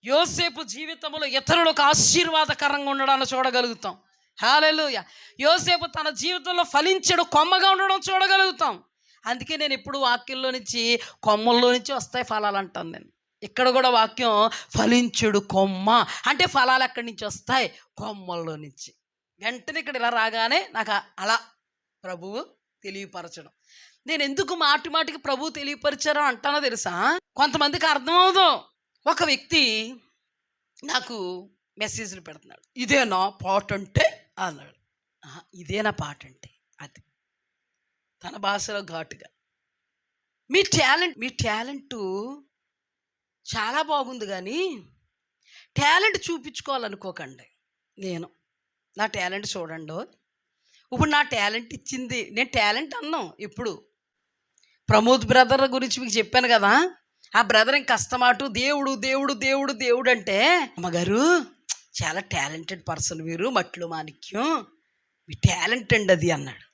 యోసేపు జీవితంలో ఇతరులకు ఆశీర్వాదకరంగా ఉండడాన్ని చూడగలుగుతాం. హల్లెలూయా. యోసేపు తన జీవితంలో ఫలించడు కొమ్మగా ఉండడం చూడగలుగుతాం. అందుకే నేను ఎప్పుడు వాక్యంలో నుంచి కొమ్మల్లో నుంచి వస్తాయి ఫలాలు అంటాను. నేను ఇక్కడ కూడా వాక్యం ఫలించుడు కొమ్మ అంటే ఫలాలు ఎక్కడి నుంచి వస్తాయి? కొమ్మల్లో నుంచి. వెంటనే ఇక్కడ ఇలా రాగానే నాకు అలా ప్రభువు తెలియపరచడం. నేను ఎందుకు మాటి మాటికి ప్రభువు తెలియపరిచారో అంటానో తెలుసా? కొంతమందికి అర్థమవుదు. ఒక వ్యక్తి నాకు మెసేజ్లు పెడుతున్నాడు, ఇదేనా పాట అంటే అన్నాడు. ఇదేనా పాట అంటే? అది తన భాషలో ఘాటుగా, మీ టాలెంట్ చాలా బాగుంది, కానీ టాలెంట్ చూపించుకోవాలనుకోకండి. నా టాలెంట్ చూడండి. ఇప్పుడు నా టాలెంట్ ఇచ్చింది, నేను టాలెంట్ అన్నాం. ఇప్పుడు ప్రమోద్ బ్రదర్ గురించి మీకు చెప్పాను కదా, ఆ బ్రదర్ ఇంక కష్టమాటు దేవుడు దేవుడు దేవుడు దేవుడు అంటే, అమ్మగారు చాలా టాలెంటెడ్ పర్సన్ మీరు, మట్లు మాణిక్యం, మీ టాలెంట్ అండి అది అన్నాడు.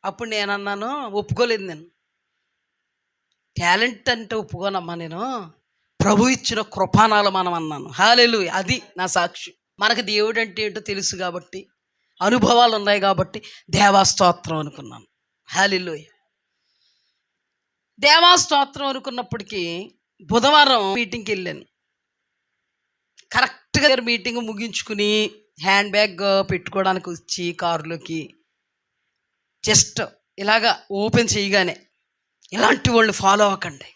అప్పుడు నేను అన్నాను, ఒప్పుకోలేదు. నేను టాలెంట్ అంటే ఒప్పుకోనమ్మా, నేను ప్రభు ఇచ్చిన కృపానాలు మనం అన్నాను. హల్లెలూయా. అది నా సాక్షి. మనకు దేవుడు అంటే ఏంటో తెలుసు కాబట్టి, అనుభవాలు ఉన్నాయి కాబట్టి దేవాస్తోత్రం అనుకున్నాను. హల్లెలూయా. దేవాస్తోత్రం అనుకున్నప్పటికీ బుధవారం మీటింగ్కి వెళ్ళాను. కరెక్ట్గా మీటింగ్ ముగించుకుని హ్యాండ్ బ్యాగ్ పెట్టుకోవడానికి వచ్చి కారులోకి జస్ట్ ఇలాగా ఓపెన్ చేయగానే, ఇలాంటి వాళ్ళు ఫాలో అవ్వకండి,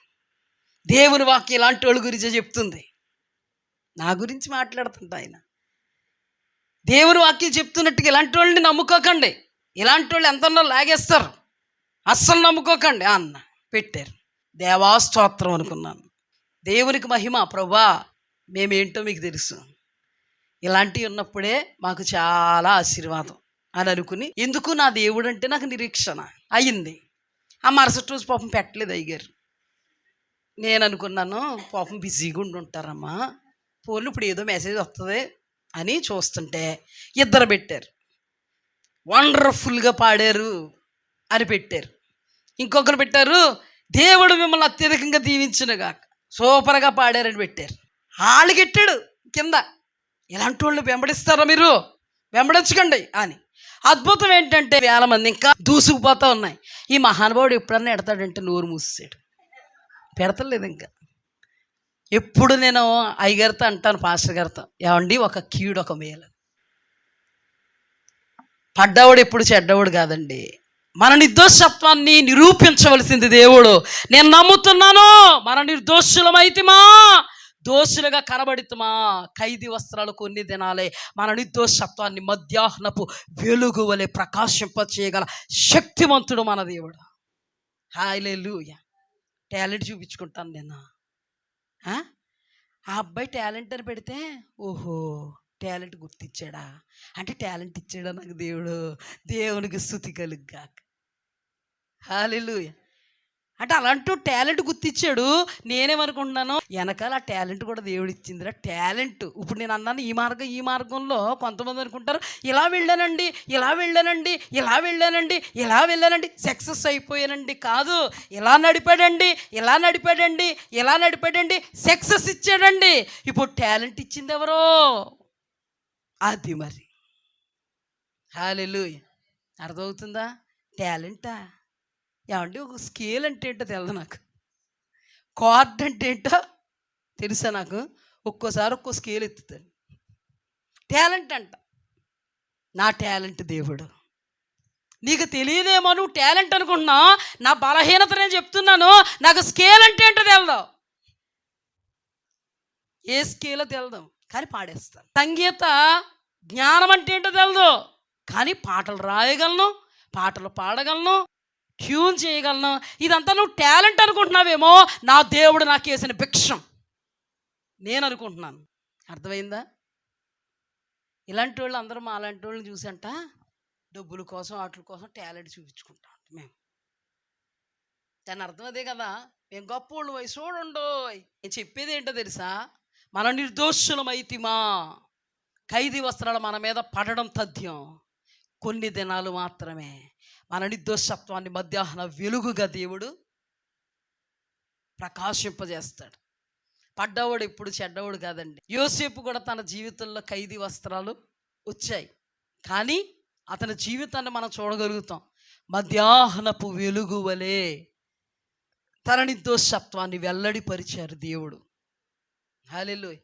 దేవుని వాక్యం ఇలాంటి వాళ్ళ గురించే చెప్తుంది. నా గురించి మాట్లాడుతుంటా ఆయన. దేవుని వాక్యం చెప్తున్నట్టుగా ఇలాంటి వాళ్ళని నమ్ముకోకండి, ఇలాంటి వాళ్ళు ఎంతనో లాగేస్తారు, అస్సలు నమ్ముకోకండి అన్న పెట్టారు. దేవాస్తోత్రం అనుకున్నాను. దేవునికి మహిమ. ప్రభువా మేమేంటో మీకు తెలుసు, ఇలాంటివి ఉన్నప్పుడే మాకు చాలా ఆశీర్వాదం అని అనుకుని, ఎందుకు నా దేవుడు అంటే నాకు నిరీక్షణ అయ్యింది. ఆ మరుసటి రోజు పాపం పెట్టలేదు అయ్యగారు. నేను అనుకున్నాను పాపం బిజీగా ఉంటారమ్మా, ఫోన్లు ఇప్పుడు ఏదో మెసేజ్ వస్తుంది అని చూస్తుంటే ఇద్దరు పెట్టారు, వండర్ఫుల్గా పాడారు అని పెట్టారు. ఇంకొకరు పెట్టారు, దేవుడు మిమ్మల్ని అత్యధికంగా దీవించునుగాక, సూపర్గా పాడారని పెట్టారు. వాళ్ళు గెట్టాడు కింద, ఇలాంటి వాళ్ళు వెంబడిస్తారా మీరు, వెంబడించకండి అని. అద్భుతం ఏంటంటే 1000 మంది ఇంకా దూసుకుపోతూ ఉన్నాయి. ఈ మహానుభావుడు ఎప్పుడన్నా ఎడతాడంటే నోరు మూసాడు, పెడతలేదు. ఇంకా ఎప్పుడు నేను అయ్యగారితో అంటాను, పాస్టర్ గారితో, ఏమండి ఒక కీడు ఒక మేలు, పడ్డవాడు ఎప్పుడు చెడ్డవాడు కాదండి, మన నిర్దోషత్వాన్ని నిరూపించవలసింది దేవుడు. నేను నమ్ముతున్నాను, మన నిర్దోషులమైతిమా, దోషులుగా కనబడితమా, ఖైదీ వస్త్రాలు కొన్ని దినాలే మన నిర్దోషత్వాన్ని మధ్యాహ్నపు వెలుగు వలె ప్రకాశింపచేయగల శక్తివంతుడు మన దేవుడు. హల్లెలూయా. టాలెంట్ చూపించుకుంటాను నేను. ఆ అబ్బాయి టాలెంట్ అని పెడితే, ఓహో టాలెంట్ గుర్తించాడా అంటే, టాలెంట్ ఇచ్చాడా నాకు దేవుడు, దేవునికి స్తుతి కలుగుగాక. హల్లెలూయా. అంటే అలాంటి టాలెంట్ గుర్తించాడు. నేనేమనుకుంటున్నాను, వెనకాల ఆ టాలెంట్ కూడా దేవుడు ఇచ్చిందిరా. టాలెంట్ ఇప్పుడు నేను అన్నాను, ఈ మార్గంలో కొంతమంది అనుకుంటారు, ఇలా వెళ్ళానండి ఇలా వెళ్ళానండి ఇలా వెళ్ళానండి ఇలా వెళ్ళానండి సక్సెస్ అయిపోయానండి. కాదు, ఇలా నడిపాడండి ఇలా నడిపాడండి ఇలా నడిపాడండి సక్సెస్ ఇచ్చాడండి. ఇప్పుడు టాలెంట్ ఇచ్చింది ఎవరో, అది మరి. హల్లెలూయా. అర్థమవుతుందా? టాలెంటా ఏమండి, ఒక స్కేల్ అంటే ఏంటో తెలియదు నాకు, కార్డ్ అంటే ఏంటో తెలుసా నాకు. ఒక్కోసారి ఒక్కో స్కేల్ ఎత్తుతాను. టాలెంట్ అంట. నా టాలెంట్ దేవుడు. నీకు తెలియదేమో, నువ్వు టాలెంట్ అనుకుంటున్నా, నా బలహీనత నేను చెప్తున్నాను. నాకు స్కేల్ అంటే ఏంటో తెలదు, ఏ స్కేలో తెలదు, కానీ పాడేస్తాను. సంగీత జ్ఞానం అంటే ఏంటో తెలదు, కానీ పాటలు రాయగలను, పాటలు పాడగలను, ట్యూన్ చేయగలను. ఇదంతా నువ్వు టాలెంట్ అనుకుంటున్నావేమో, నా దేవుడు నాకు వేసిన భిక్షం నేను అనుకుంటున్నాను. అర్థమైందా? ఇలాంటి వాళ్ళు అందరూ మా అలాంటి వాళ్ళని చూసంట డబ్బుల కోసం వాటి కోసం టాలెంట్ చూపించుకుంటాం మేము. దాని అర్థం అదే కదా, మేము గొప్పోళ్ళు వయసోడుండో. నేను చెప్పేది ఏంటో తెలుసా, మన నిర్దోషులమైతిమా, ఖైదీ వస్త్రాలు మన మీద పడడం తథ్యం, కొన్ని దినాలు మాత్రమే. మన నిర్దోషత్వాన్ని మధ్యాహ్న వెలుగుగా దేవుడు ప్రకాశింపజేస్తాడు. పడ్డవాడు ఎప్పుడు చెడ్డవాడు కాదండి. యోసేపు కూడా తన జీవితంలో ఖైదీ వస్త్రాలు వచ్చాయి, కానీ అతని జీవితాన్ని మనం చూడగలుగుతాం. మధ్యాహ్నపు వెలుగు వలె తన నిర్దోషత్వాన్ని వెల్లడిపరిచారు దేవుడు. హల్లెలూయా.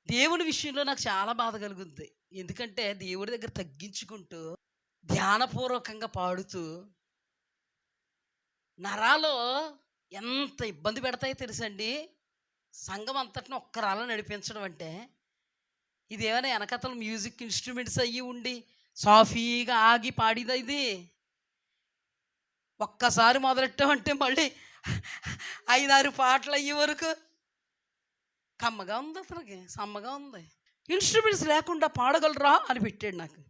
దేవుని విషయంలో నాకు చాలా బాధ కలుగుద్ది. ఎందుకంటే దేవుడి దగ్గర తగ్గించుకుంటూ ధ్యానపూర్వకంగా పాడుతూ నరాలో ఎంత ఇబ్బంది పెడతాయో తెలుసండి. సంఘం అంతటిని ఒక్క రాళ్ళ నడిపించడం అంటే, ఇదేమైనా వెనకతలు మ్యూజిక్ ఇన్స్ట్రుమెంట్స్ అయ్యి ఉండి సాఫీగా ఆగి పాడిదా ఇది? ఒక్కసారి మొదలెట్టామంటే మళ్ళీ 5-6 పాటలు అయ్యే వరకు కమ్మగా ఉంది, అతనికి సమ్మగా ఉంది. ఇన్స్ట్రుమెంట్స్ లేకుండా పాడగలరా అని పెట్టాడు నాకు.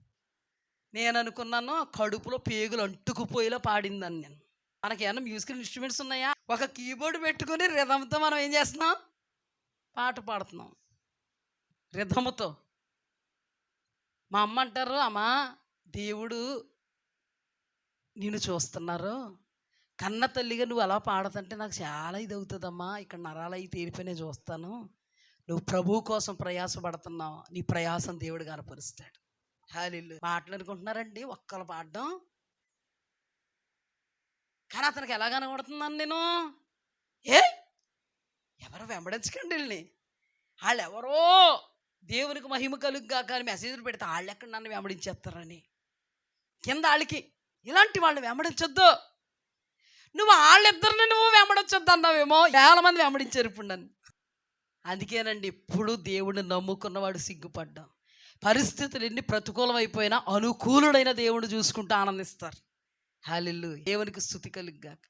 నేను అనుకున్నాను కడుపులో పేగులు అంటుకుపోయేలా పాడిందని. నేను మనకి ఏమన్నా మ్యూజికల్ ఇన్స్ట్రుమెంట్స్ ఉన్నాయా? ఒక కీబోర్డ్ పెట్టుకుని రిథమ్తో మనం ఏం చేస్తున్నాం? పాట పాడుతున్నాం రిథమ్తో. మా అమ్మ అంటారు, అమ్మా దేవుడు నిన్ను చూస్తున్నారు, కన్న తల్లిగా నువ్వు అలా పాడుతుంటే నాకు చాలా ఇది అవుతుందమ్మా, ఇక్కడ నరాలు అయి తీరిపోయి చూస్తాను, నువ్వు ప్రభు కోసం ప్రయాసపడుతున్నావు, నీ ప్రయాసం దేవుడు కనపరుస్తాడు. హల్లెలూయా. పాటలు అనుకుంటున్నారండి ఒక్కరు పాడడం, కానీ అతనికి ఎలా కనబడుతున్నాను నేను? ఎవరు వెంబడించకండి వెళ్ళి, వాళ్ళు ఎవరో దేవునికి మహిమ కలుగ్గా కానీ మెసేజ్లు పెడితే వాళ్ళు ఎక్కడ నన్ను వెంబడించేస్తారని కింద వాళ్ళకి, ఇలాంటి వాళ్ళని వెంబడించొద్దు. నువ్వు వాళ్ళిద్దరిని నువ్వు వెంబడించొద్దు అన్నావేమో, 1000 మంది వెంబడించారు ఇప్పుడు నన్ను. అందుకేనండి ఇప్పుడు దేవుడిని నమ్ముకున్నవాడు సిగ్గుపడ్డాం. పరిస్థితులు ఎన్ని ప్రతికూలం అయిపోయినా అనుకూలుడైన దేవుడు చూసుకుంటూ ఆనందిస్తారు. హల్లెలూయా. దేవునికి స్తుతి కలుగుగాక.